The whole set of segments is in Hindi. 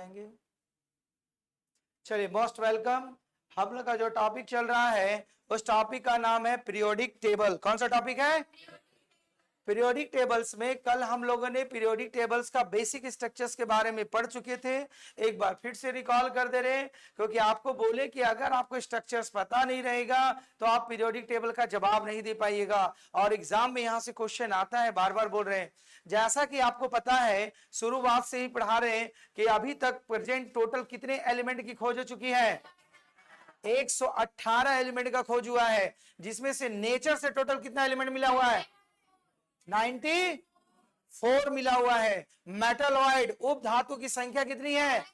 जाएंगे। चलिए, मोस्ट वेलकम। हम लोग का जो टॉपिक चल रहा है उस टॉपिक का नाम है पीरियोडिक टेबल। कौन सा टॉपिक है? पीरियोडिक टेबल्स में कल हम लोगों ने पीरियोडिक टेबल्स का बेसिक स्ट्रक्चर्स के बारे में पढ़ चुके थे। एक बार फिर से रिकॉल कर दे रहे हैं, क्योंकि आपको बोले कि अगर आपको स्ट्रक्चर्स पता नहीं रहेगा तो आप पीरियोडिक टेबल का जवाब नहीं दे पाइएगा, और एग्जाम में यहां से क्वेश्चन आता है, बार बार बोल रहे हैं। जैसा कि आपको पता है, शुरुआत से ही पढ़ा रहे हैं कि अभी तक प्रेजेंट टोटल कितने एलिमेंट की खोज हो चुकी है? 118 एलिमेंट का खोज हुआ है, जिसमें से नेचर से टोटल कितना एलिमेंट मिला हुआ है? 94 मिला हुआ है। मेटलॉइड उप धातु की संख्या कितनी है?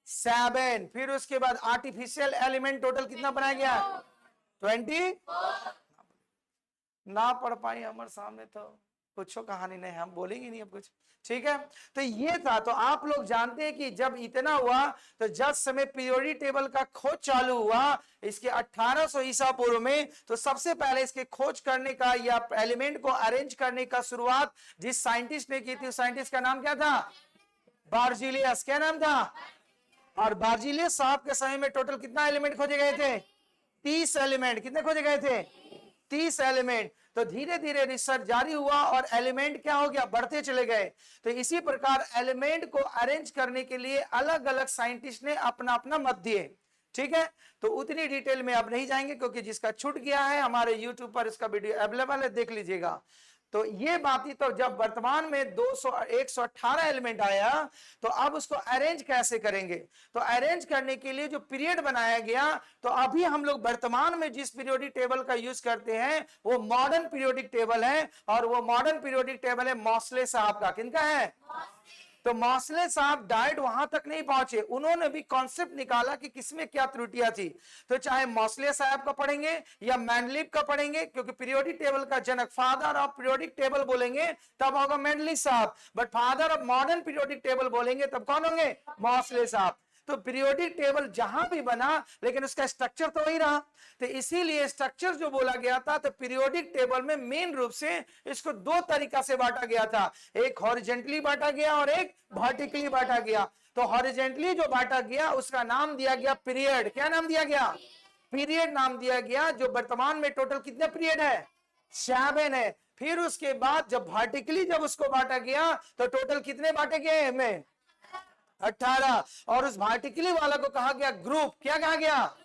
7। फिर उसके बाद आर्टिफिशियल एलिमेंट टोटल कितना बनाया गया? 20। ना पढ़ पाई हमारे सामने तो कुछ कहानी नहीं, हम बोलेंगे नहीं अब कुछ। ठीक है, तो ये था। तो आप लोग जानते हैं कि जब इतना हुआ तो जब समय पीरियोडिक टेबल का खोज चालू हुआ इसके 1800 ईसा पूर्व में, तो सबसे पहले इसके खोज करने का या एलिमेंट को अरेंज करने का शुरुआत जिस साइंटिस्ट ने की थी, उस साइंटिस्ट का नाम क्या था? बार्जिलियस। क्या नाम था? और बार्जिलियस साहब के समय में टोटल कितना एलिमेंट खोजे गए थे? 30 एलिमेंट। कितने खोजे गए थे? 30 एलिमेंट। तो धीरे धीरे रिसर्च जारी हुआ और एलिमेंट क्या हो गया? बढ़ते चले गए। तो इसी प्रकार एलिमेंट को अरेंज करने के लिए अलग अलग साइंटिस्ट ने अपना अपना मत दिए। ठीक है, तो उतनी डिटेल में अब नहीं जाएंगे, क्योंकि जिसका छूट गया है हमारे यूट्यूब पर इसका वीडियो अवेलेबल है, देख लीजिएगा। तो ये बात ही, तो जब वर्तमान में 118 एलिमेंट आया तो अब उसको अरेंज कैसे करेंगे? तो अरेंज करने के लिए जो पीरियड बनाया गया, तो अभी हम लोग वर्तमान में जिस पीरियोडिक टेबल का यूज करते हैं वो मॉडर्न पीरियोडिक टेबल है, और वो मॉडर्न पीरियोडिक टेबल है मॉसले साहब का। किनका है? तो मॉसले साहब डायरेक्ट वहां तक नहीं पहुंचे, उन्होंने भी कॉन्सेप्ट निकाला कि किसमें क्या त्रुटियां थी। तो चाहे मॉसले साहब का पढ़ेंगे या मेंडलीव का पढ़ेंगे, क्योंकि पीरियोडिक टेबल का जनक, फादर ऑफ पीरियोडिक टेबल बोलेंगे तब होगा मेंडलीव साहब, but father of modern periodic table बोलेंगे तब कौन होंगे? मॉसले साहब। तो पीरियोडिक टेबल जहां भी बना, लेकिन उसका स्ट्रक्चर तो वही रहा। तो इसीलिए स्ट्रक्चर जो बोला गया था, तो पीरियोडिक टेबल में मेन रूप से इसको दो तरीका से बांटा गया था, एक हॉरिजेंटली बांटा गया और एक वर्टिकली बांटा गया। तो हॉरिजेंटली जो बांटा गया उसका नाम दिया गया पीरियड। क्या नाम दिया गया? पीरियड नाम दिया गया। जो वर्तमान में टोटल कितने पीरियड है? 7 है। फिर उसके बाद जब वर्टिकली जब उसको बांटा गया तो टोटल कितने बांटे गए हमें? 18। और उस वर्टिकली वाला को कहा गया ग्रुप। क्या कहा गया?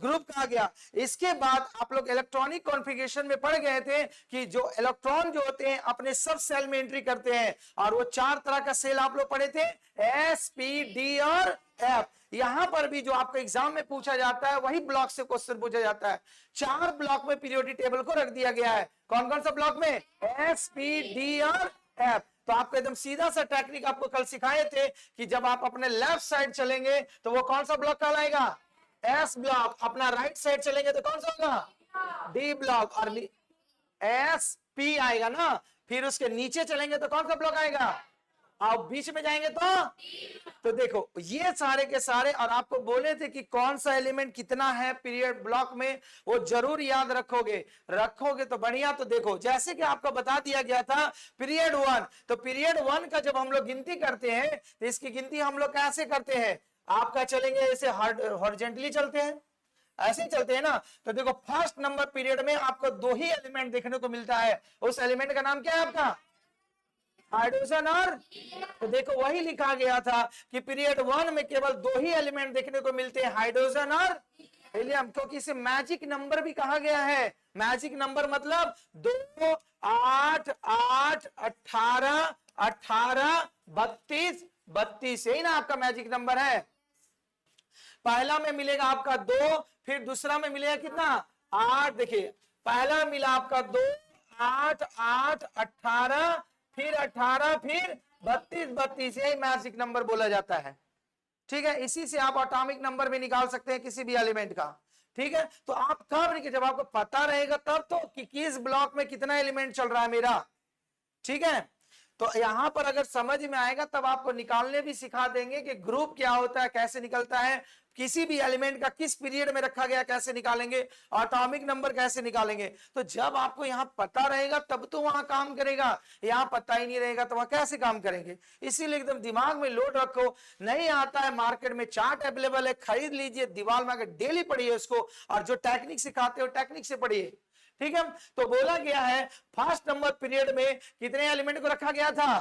ग्रुप कहा गया। इसके बाद आप लोग इलेक्ट्रॉनिक कॉन्फ़िगरेशन में पढ़ गए थे कि जो इलेक्ट्रॉन जो होते हैं अपने सब सेल में एंट्री करते हैं, और वो 4 तरह का सेल आप लोग पढ़े थे, एस, पी, डी और एफ। यहां पर भी जो आपको एग्जाम में पूछा जाता है वही ब्लॉक से क्वेश्चन पूछा जाता है। 4 ब्लॉक में पीरियोडिक टेबल को रख दिया गया है। कौन कौन सा ब्लॉक में? एस, पी, डी और एफ। तो आपको एकदम सीधा सा टेक्निक आपको कल सिखाए थे कि जब आप अपने लेफ्ट साइड चलेंगे तो वो कौन सा ब्लॉक कहलाएगा? S block. अपना राइट साइड चलेंगे तो कौन सा होगा? D block. और एस पी आएगा ना। फिर उसके नीचे चलेंगे तो कौन सा ब्लॉक आएगा? और बीच में जाएंगे तो देखो ये सारे के सारे, और आपको बोले थे कि कौन सा एलिमेंट कितना है पीरियड ब्लॉक में, वो जरूर याद रखोगे तो बढ़िया। तो देखो जैसे कि आपको बता दिया गया था पीरियड 1, तो पीरियड 1 का जब हम लोग गिनती करते हैं तो इसकी गिनती हम लोग कैसे करते हैं? आपका चलेंगे ऐसे हॉरिजॉन्टली चलते हैं, ऐसे ही चलते हैं ना। तो देखो फर्स्ट नंबर पीरियड में आपको 2 ही एलिमेंट देखने को मिलता है। उस एलिमेंट का नाम क्या है आपका? हाइड्रोजन और, तो देखो वही लिखा गया था कि पीरियड 1 में केवल 2 ही एलिमेंट देखने को मिलते हैं, हाइड्रोजन और हीलियम। क्योंकि इसे मैजिक नंबर भी कहा गया है। मैजिक नंबर मतलब 2, 8, 8, 18, 18, 32, 32 यही ना आपका मैजिक नंबर है। पहला में मिलेगा आपका 2, फिर दूसरा में मिलेगा कितना? 8। देखिए पहला मिला आपका 2, 8, 8, 18, फिर 18, फिर 32, 32 यही मैजिक नंबर बोला जाता है। ठीक है, इसी से आप एटॉमिक नंबर भी निकाल सकते हैं किसी भी एलिमेंट का। ठीक है, तो आप कब, जब आपको पता रहेगा तब तो कि किस ब्लॉक में कितना एलिमेंट चल रहा है मेरा। ठीक है, तो यहां पर अगर समझ में आएगा तब आपको निकालने भी सिखा देंगे कि ग्रुप क्या होता है, कैसे निकलता है, किसी भी एलिमेंट का किस पीरियड में रखा गया कैसे निकालेंगे, एटॉमिक नंबर कैसे निकालेंगे। तो जब आपको यहां पता रहेगा तब तो वहां काम करेगा, यहां पता ही नहीं रहेगा तो वहां कैसे काम करेंगे। इसीलिए एकदम दिमाग में लोड रखो, नहीं आता है मार्केट में चार्ट अवेलेबल है, खरीद लीजिए, दीवार में आकर डेली पढ़िए उसको, और जो टेक्निक सिखाते हो टेक्निक से पढ़िए। ठीक है, तो बोला गया है फर्स्ट नंबर पीरियड में कितने एलिमेंट को रखा गया था,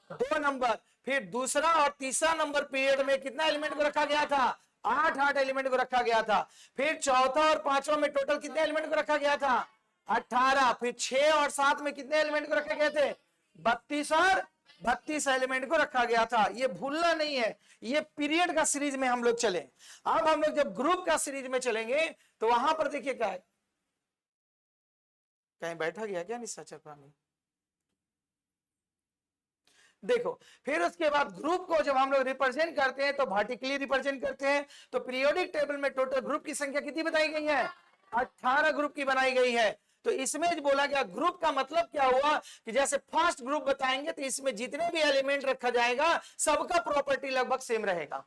2 नंबर। फिर दूसरा और तीसरा नंबर पीरियड में कितना एलिमेंट को रखा गया था, 8 एलिमेंट को रखा गया था। फिर चौथा और पांचवा में टोटल कितने एलिमेंट को रखा गया था, 18। फिर 6 और 7 में कितने एलिमेंट को रखे गए थे, 32 और 32 एलिमेंट को रखा गया था। ये भूलना नहीं है, ये पीरियड का सीरीज में हम लोग चले। अब हम लोग जब ग्रुप का सीरीज में चलेंगे तो वहां पर देखिए क्या है, कहीं बैठा गया क्या निशाचर प्राणी, देखो। फिर उसके बाद ग्रुप को जब हम लोग रिप्रेजेंट करते हैं तो वर्टिकली रिप्रेजेंट करते हैं। तो पीरियोडिक टेबल में टोटल ग्रुप की संख्या कितनी बताई गई है, 18 ग्रुप की बनाई गई है। तो इसमें बोला गया ग्रुप का मतलब क्या हुआ कि जैसे फर्स्ट ग्रुप बताएंगे तो इसमें जितने भी एलिमेंट रखा जाएगा सबका प्रॉपर्टी लगभग सेम रहेगा।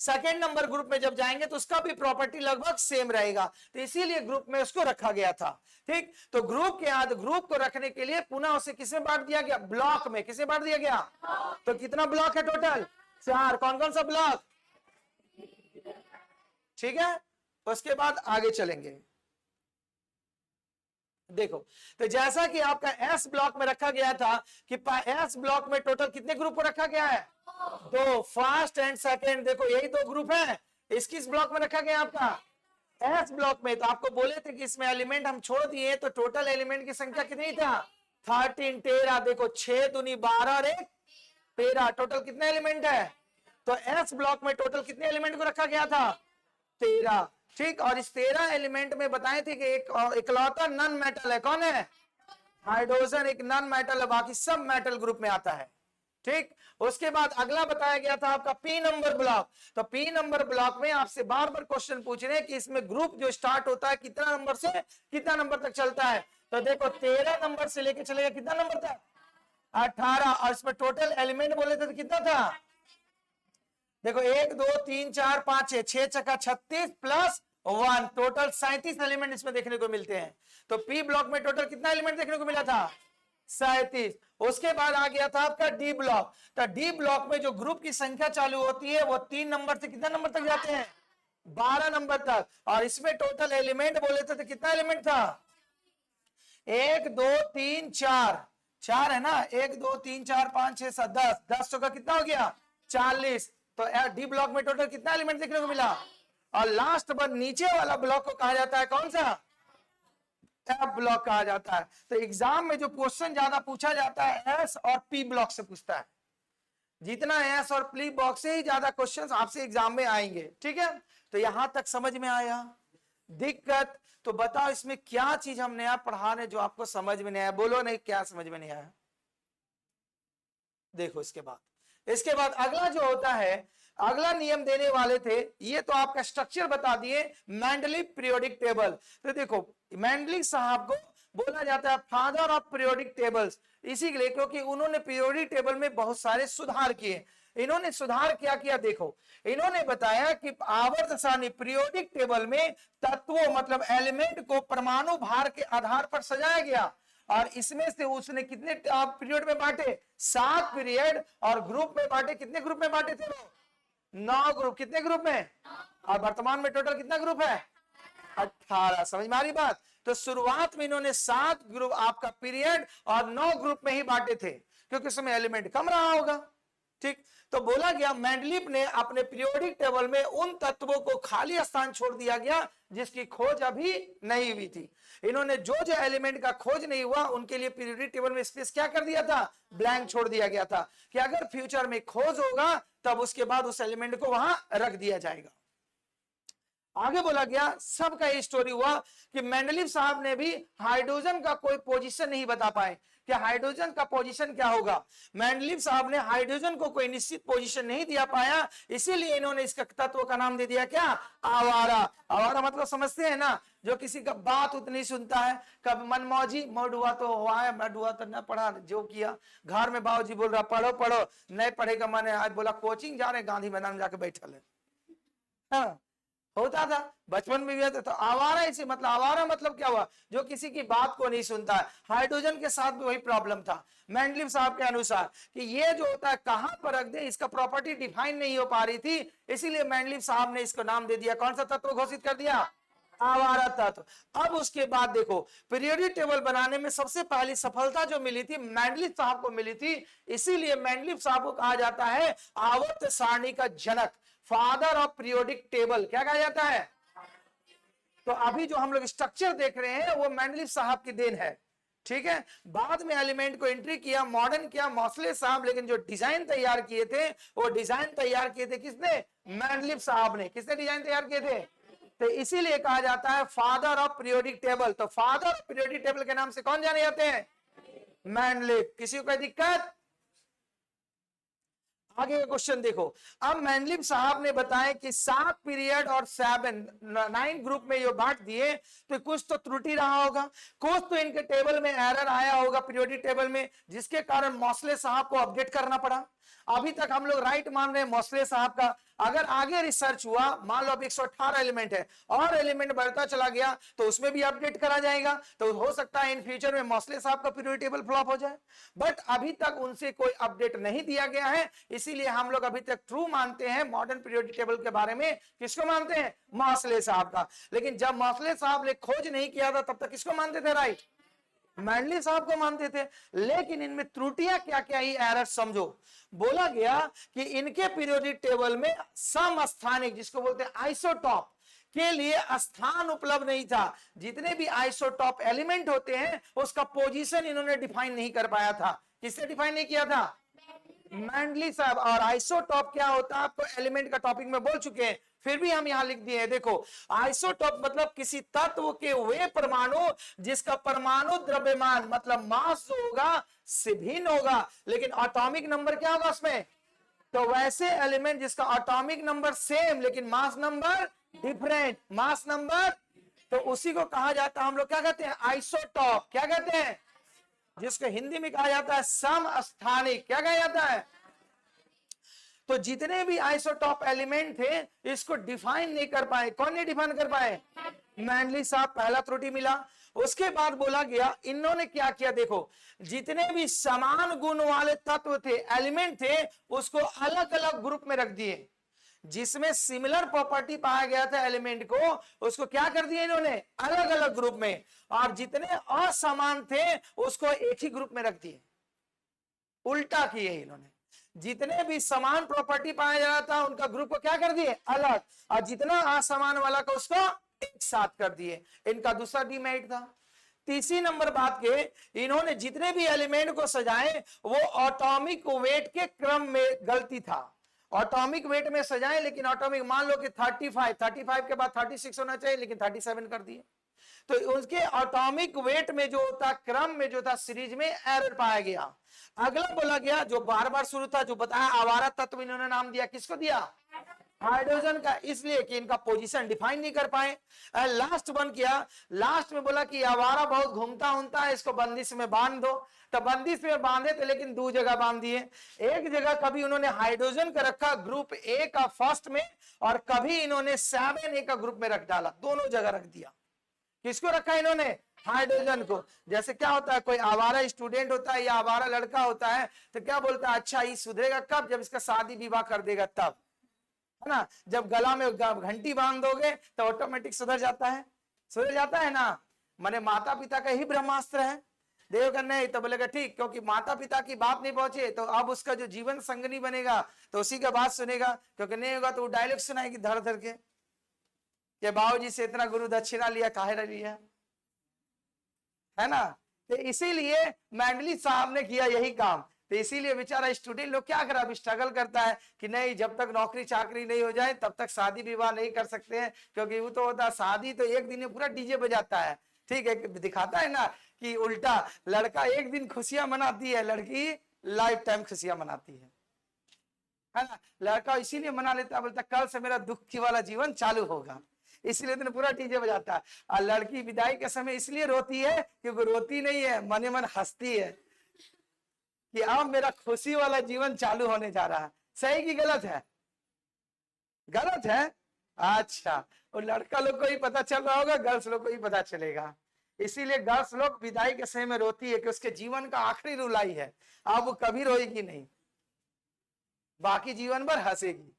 सेकेंड नंबर ग्रुप में जब जाएंगे तो उसका भी प्रॉपर्टी लगभग सेम रहेगा, तो इसीलिए ग्रुप में उसको रखा गया था। ठीक, तो ग्रुप के बाद ग्रुप को रखने के लिए पुनः उसे किसमें बांट दिया गया, ब्लॉक में। किसमें बांट दिया गया, तो कितना ब्लॉक है टोटल, 4। कौन कौन सा ब्लॉक, ठीक है। उसके बाद आगे चलेंगे, देखो। तो जैसा कि आपका एस ब्लॉक में रखा गया था कि एस ब्लॉक में टोटल कितने ग्रुप को रखा गया है, 2, फर्स्ट एंड सेकंड। देखो यही 2 ग्रुप है, किस ब्लॉक में रखा गया आपका, एस ब्लॉक में। तो आपको बोले थे कि इसमें एलिमेंट हम छोड़ दिए तो टोटल एलिमेंट की संख्या कितनी था, 13, 13। देखो 6 दूनी 12 और 1 13, टोटल कितने एलिमेंट है। तो एस ब्लॉक में टोटल कितने एलिमेंट को रखा गया था, 13। ठीक, और इस 13 एलिमेंट में बताए थे कि एक इकलौता नॉन मेटल है, कौन है, हाइड्रोजन एक नॉन मेटल है, बाकी सब मेटल ग्रुप में आता है। ठीक, उसके बाद अगला बताया गया था आपका पी नंबर ब्लॉक। तो पी नंबर ब्लॉक में आपसे बार बार क्वेश्चन पूछ रहे हैं कि इसमें ग्रुप जो स्टार्ट होता है कितना नंबर से कितना नंबर तक चलता है। तो देखो 13 नंबर से लेके चलेगा कितना नंबर तक, 18। और इसमें टोटल एलिमेंट बोले थे तो कितना था, देखो 1 2 3 4 5 6 चक्का 36 प्लस 1, टोटल 37 एलिमेंट इसमें देखने को मिलते हैं। तो पी ब्लॉक में टोटल कितना एलिमेंट देखने को मिला था, 37। उसके बाद आ गया था आपका डी ब्लॉक। तो डी ब्लॉक में जो ग्रुप की संख्या चालू होती है वो 3 नंबर से कितना नंबर तक जाते हैं, 12 नंबर तक। और इसमें टोटल एलिमेंट बोले थे तो कितना एलिमेंट था, 1 2 3 4, 4 है ना, 1 2 3 4 5 6 7 10, 10 का कितना हो गया, 40। तो डी ब्लॉक में टोटल कितना एलिमेंट देखने को मिला। और लास्ट पर नीचे वाला ब्लॉक को कहा जाता है कौन सा, एफ ब्लॉक कहा जाता है। तो एग्जाम में जो क्वेश्चन ज्यादा पूछा जाता है एस और पी ब्लॉक से पूछता है, जितना एस और पी ब्लॉक से ही ज्यादा क्वेश्चन आपसे एग्जाम में आएंगे। ठीक है, तो यहां तक समझ में आया। दिक्कत तो बताओ इसमें क्या चीज हम नया पढ़ा रहे जो आपको समझ में नहीं आया, बोलो नहीं क्या समझ में नहीं आया। देखो इसके बाद अगला जो होता है, अगला नियम देने वाले थे, ये तो आपका स्ट्रक्चर बता दिए, मेंडलीव पीरियोडिक टेबल। तो देखो मेंडलीव साहब को बोला जाता है फादर ऑफ पीरियोडिक टेबल्स, इसी के लिए क्योंकि उन्होंने पीरियोडिक टेबल में बहुत सारे सुधार किए। इन्होंने सुधार क्या किया, देखो इन्होंने बताया कि आवर्त सारणी पीरियोडिक टेबल में तत्वों मतलब एलिमेंट को परमाणु भार के आधार पर सजाया गया। और इसमें से उसने कितने पीरियड में बांटे, 7 पीरियड। और ग्रुप में बांटे, कितने ग्रुप में बांटे थे वो, 9 ग्रुप। कितने ग्रुप में, और वर्तमान में टोटल कितना ग्रुप है, 18। समझ में आ रही बात। तो शुरुआत में इन्होंने 7 ग्रुप आपका पीरियड और 9 ग्रुप में ही बांटे थे क्योंकि उसमें एलिमेंट कम रहा होगा। ठीक, तो बोला गया मेंडलीव ने अपने पीरियोडिक टेबल में उन तत्वों को खाली स्थान छोड़ दिया गया जिसकी खोज अभी नहीं हुई थी। इन्होंने जो एलिमेंट का खोज नहीं हुआ उनके लिए पीरियोडिक टेबल में स्पेस क्या कर दिया था, ब्लैंक छोड़ दिया गया था कि अगर फ्यूचर में खोज होगा तब उसके बाद उस एलिमेंट को वहां रख दिया जाएगा। आगे बोला गया सबका ये स्टोरी हुआ कि मेंडलीव साहब ने भी हाइड्रोजन का कोई पोजीशन नहीं बता पाए कि हाइड्रोजन का पोजीशन क्या होगा। मेंडलीव साहब ने हाइड्रोजन को कोई निश्चित पोजीशन नहीं दिया पाया, इसीलिए इन्होंने इसका तत्व का नाम दे दिया क्या, आवारा। आवारा मतलब समझते हैं ना, जो किसी का बात उतनी सुनता है, कब मनमौजी मोड हुआ तो हुआ है, मड हुआ तो न पढ़ा, जो किया घर में बाबूजी बोल रहा पढ़ो पढ़ो, नहीं पढ़ेगा, मैंने आज बोला कोचिंग जा रहे, गांधी मैदान में जाके बैठल है। हाँ, होता था, बचपन में भी होता था। आवारा इसे मतलब, आवारा मतलब क्या हुआ, जो किसी की बात को नहीं सुनता है। हाइड्रोजन के साथ भी वही प्रॉब्लम था मेंडलीव साहब के अनुसार, कि ये जो होता है कहां पर रख दे, इसका प्रॉपर्टी डिफाइन नहीं हो पा रही थी, इसीलिए मेंडलीव साहब ने इसको नाम दे दिया, कौन सा तत्व घोषित कर दिया, आवारा तत्व। अब उसके बाद देखो, पीरियोडिक टेबल बनाने में सबसे पहली सफलता जो मिली थी मेंडलीव साहब को मिली थी, इसीलिए मेंडलीव साहब को कहा जाता है आवर्त सारणी का जनक, फादर ऑफ पीरियोडिक टेबल। क्या कहा जाता है? तो अभी जो हम लोग स्ट्रक्चर देख रहे हैं वो मेंडलीव साहब की देन है, ठीक है। बाद में एलिमेंट को एंट्री किया, मॉडर्न किया मोस्ले साहब, लेकिन जो डिजाइन तैयार किए थे वो डिजाइन तैयार किए थे किसने? मेंडलीव साहब ने। किसने डिजाइन तैयार किए थे? तो इसीलिए कहा जाता है फादर ऑफ पीरियोडिक टेबल। तो फादर ऑफ पीरियोडिक टेबल के नाम से कौन जाने जाते हैं? मेंडलीव। किसी को कोई दिक्कत? आगे का क्वेश्चन देखो। अब मेंडलीव साहब ने बताया कि 7 पीरियड और 9 ग्रुप में ये बांट दिए, तो कुछ तो त्रुटि रहा होगा, कुछ तो इनके टेबल में एरर आया होगा पीरियोडिक टेबल में, जिसके कारण मोस्ले साहब को अपडेट करना पड़ा। अभी तक हम लोग राइट मान रहे हैं मोस्ले साहब का। अगर आगे रिसर्च हुआ, मान लो अब 118 एलिमेंट है और एलिमेंट बढ़ता चला गया, तो उसमें भी अपडेट करा जाएगा, तो हो सकता है इन फ्यूचर में मोस्ले साहब का पीरियोडिक टेबल फ्लॉप हो जाए। बट अभी तक उनसे कोई अपडेट नहीं दिया गया है, इसीलिए हम लोग अभी तक ट्रू मानते हैं मॉडर्न पीरियोडिक टेबल के बारे में। किसको मानते हैं? मोस्ले साहब का। लेकिन जब मोस्ले साहब ने खोज नहीं किया था, तब तक किसको मानते थे? राइट, मेंडलीव साहब को मानते थे। लेकिन इनमें त्रुटियां क्या क्या ही एरर समझो। बोला गया कि इनके पीरियोडिक टेबल में समस्थानिक, जिसको बोलते हैं आइसोटॉप, के लिए स्थान उपलब्ध नहीं था। जितने भी आइसोटॉप एलिमेंट होते हैं उसका पोजीशन इन्होंने डिफाइन नहीं कर पाया था। किसने डिफाइन नहीं किया था? मेंडलीव साहब। और आइसोटॉप क्या होता है आपको एलिमेंट का टॉपिक में बोल चुके हैं, फिर भी हम यहां लिख दिए। देखो, आइसोटॉप मतलब किसी तत्व के वे परमाणु जिसका परमाणु द्रव्यमान मतलब मास जो होगा से भिन्न होगा, लेकिन एटॉमिक नंबर क्या होगा उसमें? तो वैसे एलिमेंट जिसका एटॉमिक नंबर सेम लेकिन mass number different, mass number, तो उसी को कहा जाता है, हम लोग क्या कहते हैं? आइसोटॉप। क्या कहते हैं? जिसको हिंदी में कहा जाता है समस्थानिक। क्या कहा जाता है? तो जितने भी आइसोटॉप एलिमेंट थे इसको डिफाइन नहीं कर पाए। कौन नहीं डिफाइन कर पाए? मेंडलीव साहब। पहला त्रुटि मिला। उसके बाद बोला गया इन्होंने क्या किया, देखो, जितने भी समान गुण वाले तत्व थे, एलिमेंट थे, उसको अलग अलग ग्रुप में रख दिए। जिसमें सिमिलर प्रॉपर्टी पाया गया था एलिमेंट को, उसको क्या कर दिया इन्होंने? अलग अलग ग्रुप में। और जितने असमान थे उसको एक ही ग्रुप में रख दिए। उल्टा किए इन्होंने। जितने भी समान प्रॉपर्टी पाया जा रहा था उनका ग्रुप को क्या कर दिए? अलग। और जितना असमान वाला को उसको एक साथ कर दिए। इनका दूसरा डीमेरिट था। तीसरी नंबर बात के, इन्होंने जितने भी एलिमेंट को सजाए वो एटॉमिक वेट के क्रम में गलती था। एटॉमिक वेट में सजाए, लेकिन एटॉमिक मान लो कि 35 के बाद 36 होना चाहिए, लेकिन 37 कर दिए। तो उसके एटॉमिक वेट में जो होता, क्रम में जो था, सीरीज में एरर पाया गया। अगला बोला गया जो बार बार शुरू था, जो बताया आवारा तत्व, इन्होंने नाम दिया, किसको दिया? हाइड्रोजन का, इसलिए कि इनका पोजीशन डिफाइन नहीं कर पाए। लास्ट वन किया, लास्ट में बोला कि आवारा बहुत घूमता उमता है, इसको बंदिश में बांध दो। तो बंदिश में बांधे थे, लेकिन 2 जगह बांध दिए। एक जगह कभी उन्होंने हाइड्रोजन का रखा ग्रुप ए का फर्स्ट में, और कभी इन्होंने 7A का ग्रुप में रख डाला, दोनों जगह रख दिया। किसको रखा इन्होंने? हाइड्रोजन को। जैसे क्या होता है, कोई आवारा स्टूडेंट होता है या आवारा लड़का होता है, तो क्या बोलता है, अच्छा ये सुधरेगा कब? जब इसका शादी विवाह कर देगा तब, है ना। जब गला में घंटी बांध दोगे तो ऑटोमेटिक सुधर जाता है, सुधर जाता है ना। माने माता पिता का ही ब्रह्मास्त्र है। देवगन नहीं तो बोलेगा ठीक, क्योंकि माता पिता की बात नहीं पहुंचे, तो अब उसका जो जीवन संगनी बनेगा तो उसी का बात सुनेगा, क्योंकि नहीं होगा तो वो डायलॉग सुनाएगी धर धर के, कि बाबूजी से इतना गुरु दक्षिणा लिया, काहे लिया, है ना। तो इसीलिए मेंडलीव साहब ने किया यही काम। तो इसीलिए बेचारा स्टूडेंट लोग क्या करा, अभी स्ट्रगल करता है कि नहीं, जब तक नौकरी चाकरी नहीं हो जाए तब तक शादी विवाह नहीं कर सकते हैं, क्योंकि वो तो होता है शादी तो एक दिन में पूरा डीजे बजाता है, ठीक है। दिखाता है ना कि उल्टा, लड़का एक दिन खुशियां मनाती है, लड़की लाइफ टाइम खुशियां मनाती है ना। लड़का इसीलिए मना लेता है, बोलता कल से मेरा दुख की वाला जीवन चालू होगा, इसलिए तो पूरा डीजे बजाता है। और लड़की विदाई के समय इसलिए रोती है क्योंकि रोती नहीं है, मने मन हंसती है कि अब मेरा खुशी वाला जीवन चालू होने जा रहा है। सही कि गलत है? गलत है। अच्छा, वो लड़का लोग को ही पता चल रहा होगा, गर्ल्स लोग को ही पता चलेगा। इसीलिए गर्ल्स लोग विदाई के समय में रोती है कि उसके जीवन का आखिरी रुलाई है, अब वो कभी रोएगी नहीं, बाकी जीवन भर हंसेगी।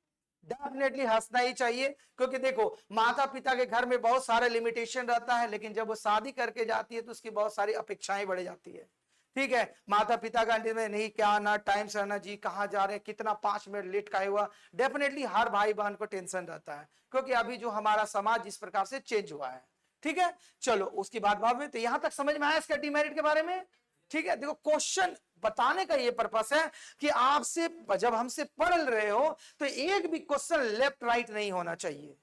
डेफिनेटली हंसना ही चाहिए, क्योंकि देखो माता पिता के घर में बहुत सारे लिमिटेशन रहता है, लेकिन जब वो शादी करके जाती है तो उसकी बहुत सारी अपेक्षाएं बढ़ जाती है। ठीक है, माता पिता का में नहीं, क्या आना, टाइम से आना जी, कहाँ जा रहे हैं, कितना 5 मिनट लेट का हुआ। डेफिनेटली हर भाई बहन को टेंशन रहता है, क्योंकि अभी जो हमारा समाज जिस प्रकार से चेंज हुआ है। ठीक है, चलो उसकी बात बाद में। तो यहां तक समझ में आया इसका डिमेरिट के बारे में। ठीक है, देखो क्वेश्चन बताने का ये पर्पस है कि आपसे जब हमसे पढ़ रहे हो तो एक भी क्वेश्चन लेफ्ट राइट नहीं होना चाहिए।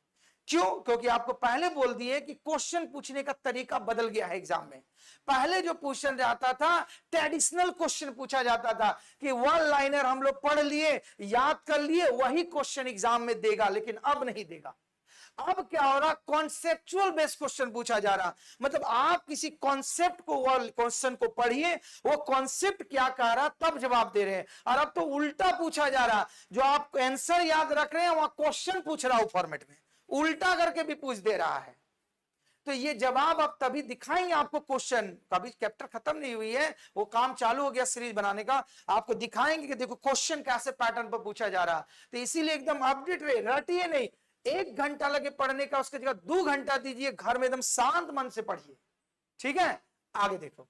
क्यों? क्योंकि आपको पहले बोल दिए कि क्वेश्चन पूछने का तरीका बदल गया है एग्जाम में। पहले जो क्वेश्चन जाता था, ट्रेडिशनल क्वेश्चन पूछा जाता था कि वन लाइनर हम लोग पढ़ लिए, याद कर लिए, वही क्वेश्चन एग्जाम में देगा, लेकिन अब नहीं देगा। अब क्या हो रहा, कॉन्सेप्चुअल बेस्ड क्वेश्चन पूछा जा रहा। मतलब आप किसी कॉन्सेप्ट को, क्वेश्चन को पढ़िए, वो कॉन्सेप्ट क्या कह रहा तब जवाब दे रहे हैं। और अब तो उल्टा पूछा जा रहा, जो आप आंसर याद रख रहे हैं वहां क्वेश्चन पूछ रहा हूं फॉर्मेट में, उल्टा करके भी पूछ दे रहा है। तो ये जवाब आप तभी दिखाएंगे आपको, क्वेश्चन कभी चैप्टर खत्म नहीं हुई है, वो काम चालू हो गया सीरीज बनाने का, आपको दिखाएंगे कि देखो क्वेश्चन कैसे पैटर्न पर पूछा जा रहा। तो इसीलिए एकदम अपडेट रहे, रटिए नहीं। 1 घंटा लगे पढ़ने का, उसके जगह 2 घंटा दीजिए, घर में एकदम शांत मन से पढ़िए। ठीक है, आगे देखो।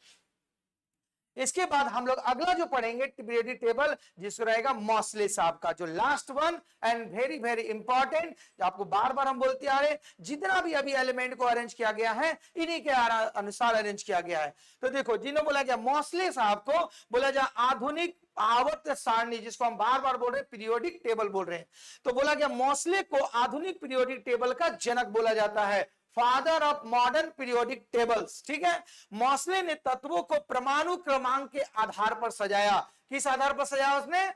इसके बाद हम लोग अगला जो पढ़ेंगे पीरियोडिक टेबल, जिसको रहेगा मॉसले साहब का, जो last one and very very important, जो आपको बार बार हम बोलते आ रहे, जितना भी अभी एलिमेंट को अरेंज किया गया है इन्हीं के अनुसार अरेंज किया गया है। तो देखो, जिन्होंने बोला गया मॉसले साहब को बोला जाए आधुनिक आवर्त सारणी, जिसको हम बार बार बोल रहे हैं पीरियोडिक टेबल बोल रहे हैं, तो बोला गया मॉसले को आधुनिक पीरियोडिक टेबल का जनक बोला जाता है, father of modern periodic tables. ठीक है, मॉसले ने तत्वों को परमाणु क्रमांक के आधार पर सजाया। किस आधार पर सजाया उसने?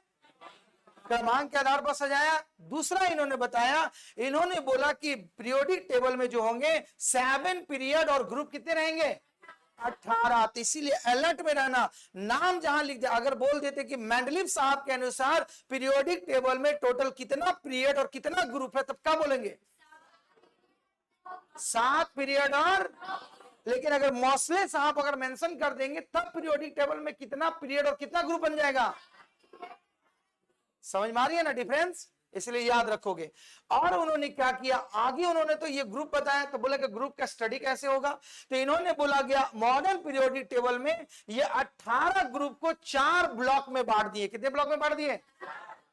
क्रमांक के आधार पर सजाया। दूसरा इन्होंने बताया, इन्होंने बोला कि पीरियोडिक टेबल में जो होंगे 7 पीरियड और ग्रुप कितने रहेंगे? 18। तो इसीलिए अलर्ट में रहना, नाम जहां लिख दे, अगर बोल देते कि मेंडलीव साहब के अनुसार पीरियोडिक टेबल में टोटल कितना पीरियड और कितना ग्रुप है, तब क्या बोलेंगे? 7 पीरियड और, लेकिन अगर मॉसले साहब अगर मेंशन कर देंगे तब पीरियोडिक टेबल में कितना पीरियड और कितना ग्रुप बन जाएगा। समझ में आ रही है ना डिफरेंस? इसलिए याद रखोगे। और उन्होंने क्या किया आगे, उन्होंने तो ये ग्रुप बताया, तो बोला कि ग्रुप का स्टडी कैसे होगा। तो इन्होंने बोला गया मॉडर्न पीरियोडिक टेबल में ये 18 ग्रुप को 4 ब्लॉक में बांट दिए। कितने ब्लॉक में बांट दिए?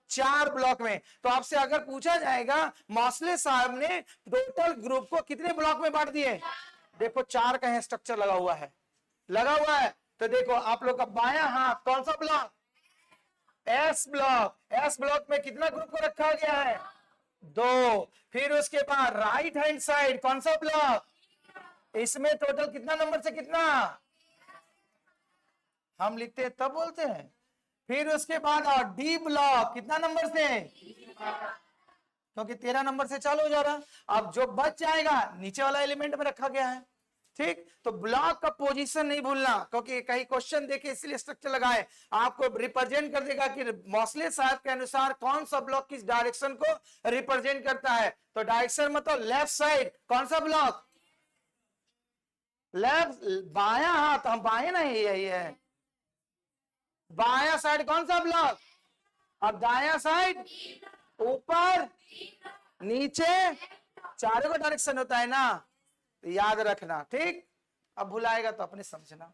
4 ब्लॉक में। तो आपसे अगर पूछा जाएगा मॉसले साहब ने टोटल ग्रुप को कितने ब्लॉक में बांट दिए, देखो 4 का है स्ट्रक्चर लगा हुआ है, लगा हुआ है। तो देखो आप लोग का बायां हाथ कौन सा block? S block. S block में कितना ग्रुप को रखा गया है? 2। फिर उसके बाद राइट हैंड साइड कौन सा ब्लॉक? इसमें टोटल कितना नंबर से कितना हम लिखते हैं तब बोलते हैं। फिर उसके बाद और डी ब्लॉक कितना नंबर से? क्योंकि 13 नंबर से चालू हो जा रहा। अब जो बच जाएगा नीचे वाला एलिमेंट में रखा गया है। ठीक, तो ब्लॉक का पोजीशन नहीं भूलना, क्योंकि कहीं क्वेश्चन देखे इसलिए स्ट्रक्चर लगाए, आपको रिप्रेजेंट कर देगा कि मॉसले साहब के अनुसार कौन सा ब्लॉक किस डायरेक्शन को रिप्रेजेंट करता है। तो डायरेक्शन मतलब लेफ्ट साइड कौन सा ब्लॉक? लेफ्ट, बायां हाथ, हम बाएं नहीं, यही है बायां साइड कौन सा ब्लॉक? अब दायां साइड ऊपर नीचे, चारों का डायरेक्शन होता है ना, तो याद रखना। ठीक, अब भुलाएगा तो अपने समझना।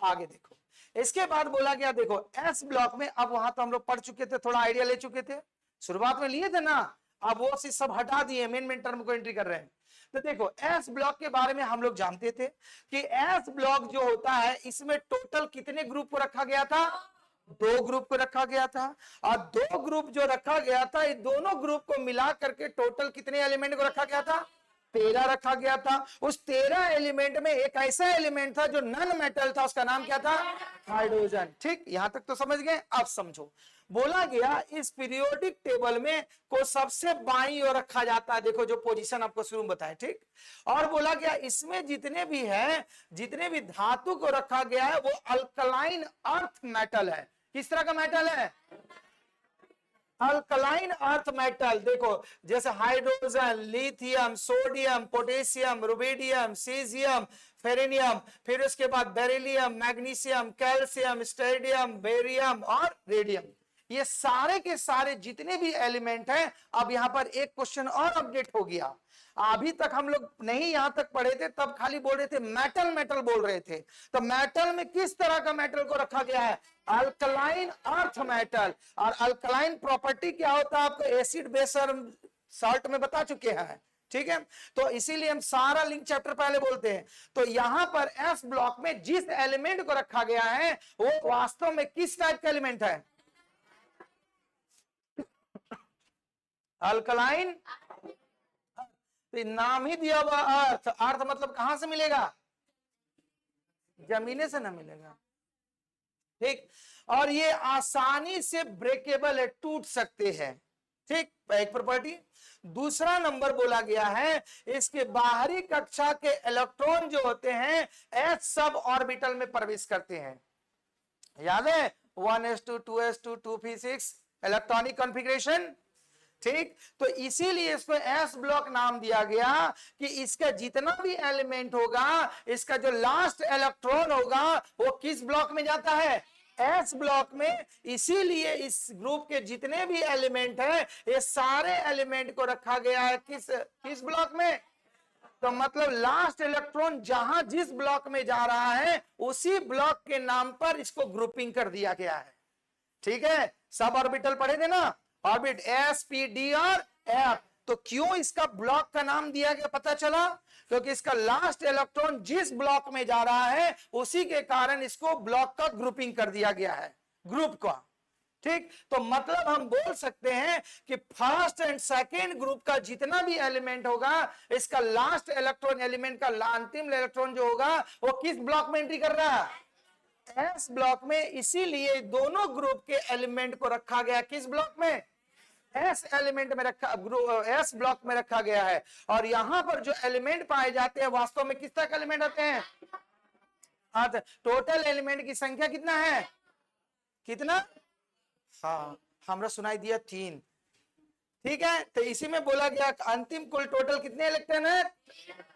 आगे देखो, इसके बाद बोला गया देखो एस ब्लॉक में, अब वहां तो हम लोग पढ़ चुके थे, थोड़ा आइडिया ले चुके थे, शुरुआत में लिए थे ना, अब वो चीज सब हटा दिए, मेन टर्म को एंट्री कर रहे हैं। तो देखो एस ब्लॉक के बारे में हम लोग जानते थे कि एस ब्लॉक जो होता है इसमें टोटल कितने ग्रुप को रखा गया था? 2 ग्रुप को रखा गया था। और 2 ग्रुप जो रखा गया था, ये दोनों ग्रुप को मिला करके टोटल कितने एलिमेंट को रखा गया था? 13 रखा गया था। उस 13 एलिमेंट में एक ऐसा एलिमेंट था जो नॉन मेटल था, उसका नाम क्या था? हाइड्रोजन। ठीक, यहां तक तो समझ गए। अब समझो, बोला गया इस पीरियोडिक टेबल में को सबसे बाईं ओर रखा जाता है, देखो जो पोजीशन आपको शुरू में बताया। ठीक, और बोला गया इसमें जितने भी है, जितने भी धातु को रखा गया है वो अल्कलाइन अर्थ मेटल है। किस तरह का मेटल है? अल्कलाइन अर्थ मेटल, देखो जैसे hydrogen, lithium, sodium, potassium, rubidium, caesium, francium, फिर उसके बाद beryllium, magnesium, calcium, strontium, barium और रेडियम, ये सारे के सारे जितने भी एलिमेंट हैं, अब यहां पर एक क्वेश्चन और अपडेट हो गया। अभी तक हम लोग नहीं यहां तक पढ़े थे, तब खाली बोल रहे थे मेटल मेटल बोल रहे थे। तो मेटल में किस तरह का मेटल को रखा गया है? Alkaline earth metal. और अल्कलाइन प्रॉपर्टी क्या होता है आपको एसिड बेस और सॉल्ट में बता चुके हैं, ठीक है। तो इसीलिए हम सारा लिंक चैप्टर पहले बोलते हैं। तो यहां पर एस ब्लॉक में जिस एलिमेंट को रखा गया है वो वास्तव में किस टाइप का एलिमेंट है? अल्कलाइन। तो नाम ही दिया हुआ अर्थ, अर्थ मतलब कहां से मिलेगा? जमीने से ना मिलेगा, ठीक। और ये आसानी से ब्रेकेबल है, टूट सकते हैं, ठीक, एक प्रॉपर्टी। दूसरा नंबर बोला गया है इसके बाहरी कक्षा के इलेक्ट्रॉन जो होते हैं एस सब ऑर्बिटल में प्रवेश करते हैं, याद है 1s2 2s2 2p6 electronic configuration, ठीक। तो इसीलिए इसको एस ब्लॉक नाम दिया गया कि इसका जितना भी एलिमेंट होगा, इसका जो लास्ट इलेक्ट्रॉन होगा वो किस ब्लॉक में जाता है? एस ब्लॉक में। इसीलिए इस ग्रुप के जितने भी एलिमेंट हैं ये सारे एलिमेंट को रखा गया है किस ब्लॉक में? तो मतलब लास्ट इलेक्ट्रॉन जहां जिस ब्लॉक में जा रहा है उसी ब्लॉक के नाम पर इसको ग्रुपिंग कर दिया गया है, ठीक है। सब ऑर्बिटल पढ़े थे ना, ऑर्बिट एस पी डी और एफ। तो क्यों इसका ब्लॉक का नाम दिया गया पता चला? क्योंकि इसका लास्ट इलेक्ट्रॉन जिस ब्लॉक में जा रहा है उसी के कारण इसको ब्लॉक का ग्रुपिंग कर दिया गया है, ग्रुप का, ठीक। तो मतलब हम बोल सकते हैं कि फर्स्ट एंड सेकेंड ग्रुप का जितना भी एलिमेंट होगा इसका लास्ट इलेक्ट्रॉन एलिमेंट का अंतिम इलेक्ट्रॉन जो होगा वो किस ब्लॉक में एंट्री कर रहा है? एस ब्लॉक में। इसीलिए दोनों ग्रुप के एलिमेंट को रखा गया किस ब्लॉक में? एस एलिमेंट में रखा, एस ब्लॉक में रखा गया है। और यहां पर जो एलिमेंट पाए जाते हैं वास्तव में किस तरह के एलिमेंट आते हैं? टोटल एलिमेंट की संख्या कितना है? कितना? हाँ, हमरा सुनाई दिया 3, ठीक है। तो इसी में बोला गया अंतिम कुल टोटल कितने इलेक्ट्रॉन है?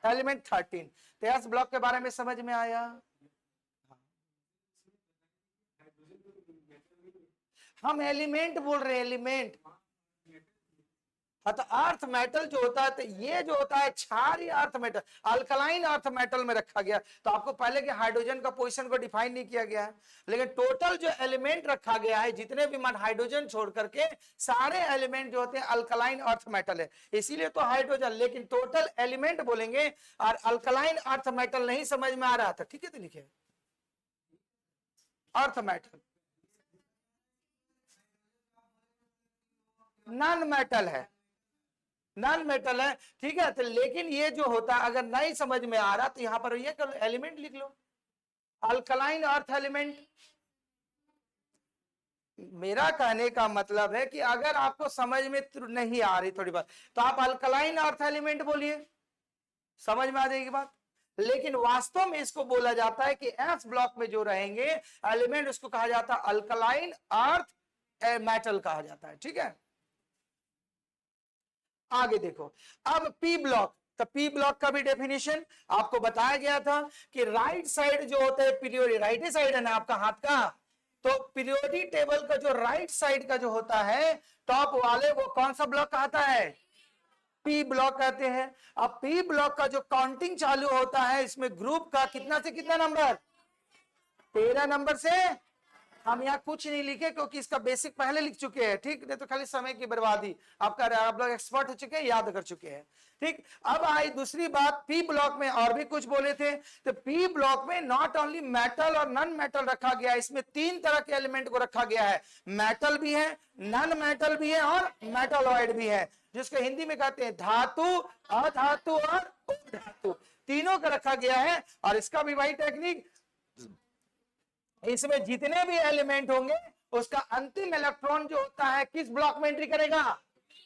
एलिमेंट 13। तो एस ब्लॉक के बारे में समझ में आया? हम एलिमेंट बोल रहे हैं, एलिमेंट। तो अर्थ मेटल जो होता है, तो ये जो होता है क्षारीय earth metal, alkaline earth metal में रखा गया। तो आपको पहले के हाइड्रोजन का पोजीशन को डिफाइन नहीं किया गया है, लेकिन टोटल जो एलिमेंट रखा गया है जितने भी मान हाइड्रोजन छोड़ करके सारे एलिमेंट जो होते हैं अल्कलाइन अर्थ मेटल है। इसीलिए तो हाइड्रोजन, लेकिन टोटल एलिमेंट बोलेंगे और अल्कलाइन अर्थ मेटल नहीं समझ में आ रहा था, ठीक है। तो लिखे अर्थ मेटल नॉन मेटल है, नॉन मेटल है, ठीक है। तो लेकिन ये जो होता है अगर नहीं समझ में आ रहा तो यहां पर ये कर एलिमेंट लिख लो, अल्कलाइन अर्थ एलिमेंट। मेरा कहने का मतलब है कि अगर आपको समझ में नहीं आ रही थोड़ी बात तो आप अल्कलाइन अर्थ एलिमेंट बोलिए, समझ में आ जाएगी बात। लेकिन वास्तव में इसको बोला जाता है कि एस ब्लॉक में जो रहेंगे एलिमेंट उसको कहा जाता है अल्कलाइन अर्थ मेटल कहा जाता है, ठीक है। आगे देखो, अब पी ब्लॉक। तो पी ब्लॉक का भी डेफिनेशन आपको बताया गया था कि राइट साइड जो होता है पीरियोडिक, राइट ही साइड है ना आपका हाथ का, तो पीरियोडिक टेबल का जो राइट साइड का जो होता है टॉप वाले वो कौन सा ब्लॉक कहता है? पी ब्लॉक कहते हैं। अब पी ब्लॉक का जो काउंटिंग चालू होता है इसमें ग्रुप का कितना से कितना नंबर? 13 नंबर से। हम यहाँ कुछ नहीं लिखे क्योंकि इसका बेसिक पहले लिख चुके हैं, ठीक। नहीं तो खाली समय की बर्बादी, आप लोग एक्सपर्ट हो चुके हैं, याद कर चुके हैं, ठीक। अब आई दूसरी बात, पी ब्लॉक में और भी कुछ बोले थे। तो पी ब्लॉक में नॉट ओनली मेटल और नॉन मेटल रखा गया है, इसमें 3 तरह के एलिमेंट को रखा गया है, मेटल भी है, नॉन मेटल भी है और मेटालॉइड भी है, जिसको हिंदी में कहते हैं धातु, अधातु और उपधातु, तीनों का रखा गया है। और इसका भी वही टेक्निक, इसमें जितने भी एलिमेंट होंगे उसका अंतिम इलेक्ट्रॉन जो होता है किस ब्लॉक में एंट्री करेगा?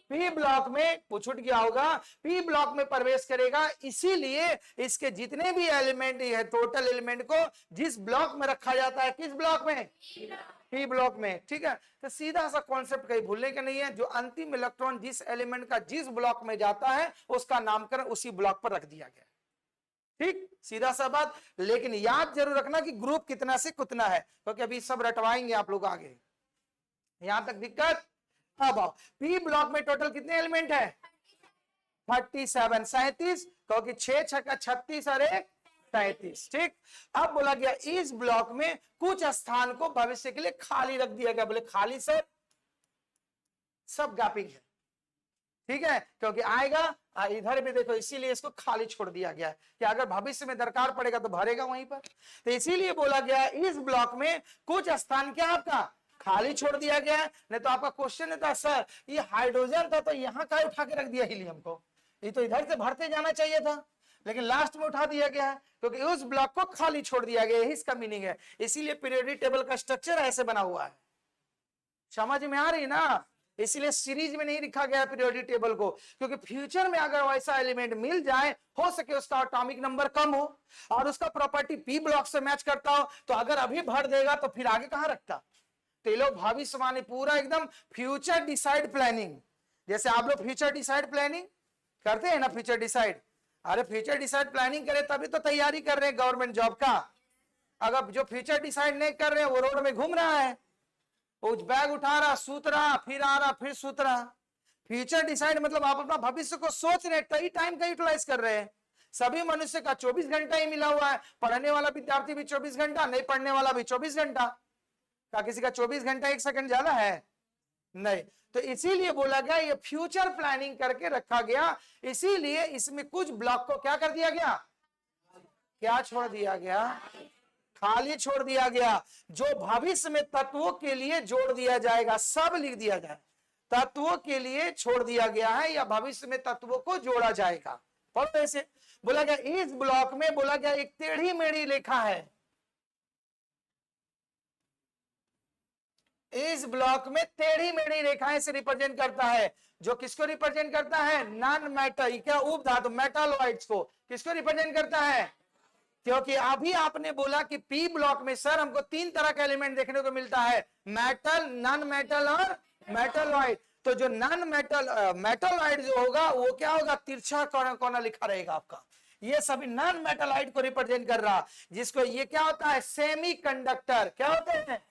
पी ब्लॉक में। छूट गया होगा, पी ब्लॉक में प्रवेश करेगा। इसीलिए इसके जितने भी एलिमेंट है टोटल एलिमेंट को जिस ब्लॉक में रखा जाता है किस ब्लॉक में? पी ब्लॉक में, ठीक है। तो सीधा सा कॉन्सेप्ट कहीं भूलने का नहीं है, जो अंतिम इलेक्ट्रॉन जिस एलिमेंट का जिस ब्लॉक में जाता है उसका नामकरण उसी ब्लॉक पर रख दिया गया, ठीक, सीधा सा बात। लेकिन याद जरूर रखना कि ग्रुप कितना से कितना है, क्योंकि अभी सब रटवाएंगे आप लोग आगे, यहां तक दिक्कत। अब आओ, पी ब्लॉक में टोटल कितने एलिमेंट है? 37, 37, क्योंकि 6 छक्का 36 और 1 37, ठीक। अब बोला गया इस ब्लॉक में कुछ स्थान को भविष्य के लिए खाली रख दिया गया। बोले खाली सर, सब गैपिंग है, ठीक है, क्योंकि आएगा इधर भी देखो, इसीलिए इसको खाली छोड़ दिया गया है कि अगर भविष्य में दरकार पड़ेगा तो भरेगा वहीं पर। तो इसीलिए बोला गया इस ब्लॉक में कुछ स्थान क्या आपका खाली छोड़ दिया गया है। नहीं तो आपका क्वेश्चन था सर ये हाइड्रोजन था तो यहाँ का उठा के रख दिया हीलियम को, ये तो इधर से भरते जाना चाहिए था, लेकिन लास्ट में उठा दिया गया है क्योंकि उस ब्लॉक को खाली छोड़ दिया गया, यही इसका मीनिंग है। इसीलिए पीरियोडिक टेबल का स्ट्रक्चर ऐसे बना हुआ है, समझ में आ रही ना। इसलिए सीरीज में नहीं लिखा गया पीरियोडिक टेबल को, क्योंकि फ्यूचर में अगर वैसा एलिमेंट मिल जाए, हो सके उसका एटॉमिक नंबर कम हो और उसका प्रॉपर्टी पी ब्लॉक से मैच करता हो, तो अगर अभी भर देगा तो फिर आगे कहां रखता। तो ये लोग भविष्यवाणी पूरा एकदम फ्यूचर डिसाइड प्लानिंग, जैसे आप लोग फ्यूचर डिसाइड प्लानिंग करते हैं ना, फ्यूचर डिसाइड, अरे फ्यूचर डिसाइड प्लानिंग करे तभी तो तैयारी कर रहे हैं गवर्नमेंट जॉब का। अगर जो फ्यूचर डिसाइड नहीं कर रहे हैं वो रोड में घूम रहा है, वो बैग उठा रहा, सूत रहा, फिर आ रहा, फिर सूत रहा। फ्यूचर डिसाइड मतलब आप अपना भविष्य को सोच रहे हैं, टाइम का यूटिलाइज कर रहे हैं। सभी मनुष्य का 24 घंटा ही मिला हुआ है, पढ़ने वाला विद्यार्थी भी 24 घंटा, नहीं पढ़ने वाला भी 24 घंटा। क्या किसी का 24 घंटा 1 सेकंड ज्यादा है? नहीं। तो इसीलिए बोला गया ये फ्यूचर प्लानिंग करके रखा गया, इसीलिए इसमें कुछ ब्लॉक को क्या कर दिया गया, क्या छोड़ दिया गया, खाली छोड़ दिया गया, जो भविष्य में तत्वों के लिए जोड़ दिया जाएगा, सब लिख दिया जाए, तत्वों के लिए छोड़ दिया गया है या भविष्य में तत्वों को जोड़ा जाएगा। पढ़ो ऐसे बोला गया इस ब्लॉक में, बोला गया एक टेढ़ी मेढ़ी रेखा है, इस ब्लॉक में टेढ़ी मेढ़ी रेखाएं से रिप्रेजेंट करता है, जो किसको रिप्रेजेंट करता है, नॉन मेटल, क्या उप धातु मेटालॉइड्स को किसको रिप्रेजेंट करता है। क्योंकि अभी आपने बोला कि पी ब्लॉक में सर हमको 3 तरह का एलिमेंट देखने को मिलता है, मेटल, नॉन मेटल और मेटालॉइड। तो जो नॉन मेटल मेटालॉइड जो होगा वो क्या होगा, तिरछा कोना लिखा रहेगा आपका, ये सभी नॉन मेटालॉइड को रिप्रेजेंट कर रहा, जिसको ये क्या होता है, सेमी कंडक्टर, क्या होते हैं,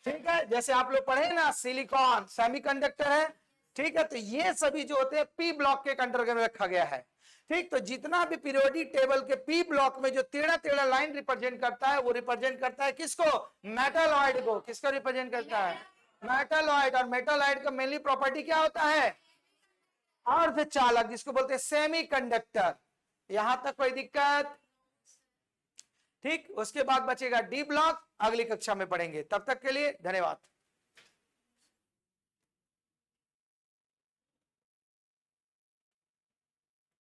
ठीक है, जैसे आप लोग पढ़े ना सिलिकॉन सेमीकंडक्टर है, ठीक है। तो ये सभी जो होते हैं पी ब्लॉक के अंतर्गत में रखा गया है, ठीक। तो जितना भी पीरियोडिक टेबल के पी ब्लॉक में जो टेढ़ा टेढ़ा लाइन रिप्रेजेंट करता है, वो रिप्रेजेंट करता है किसको, मेटालॉइड को। किसको रिप्रेजेंट करता है, मेटालॉइड। और मेटालॉइड का मेनली प्रॉपर्टी क्या होता है, अर्धचालक, जिसको बोलते हैं सेमी कंडक्टर। यहां तक कोई दिक्कत, ठीक। उसके बाद बचेगा डी ब्लॉक, अगली कक्षा में पढ़ेंगे। तब तक के लिए धन्यवाद।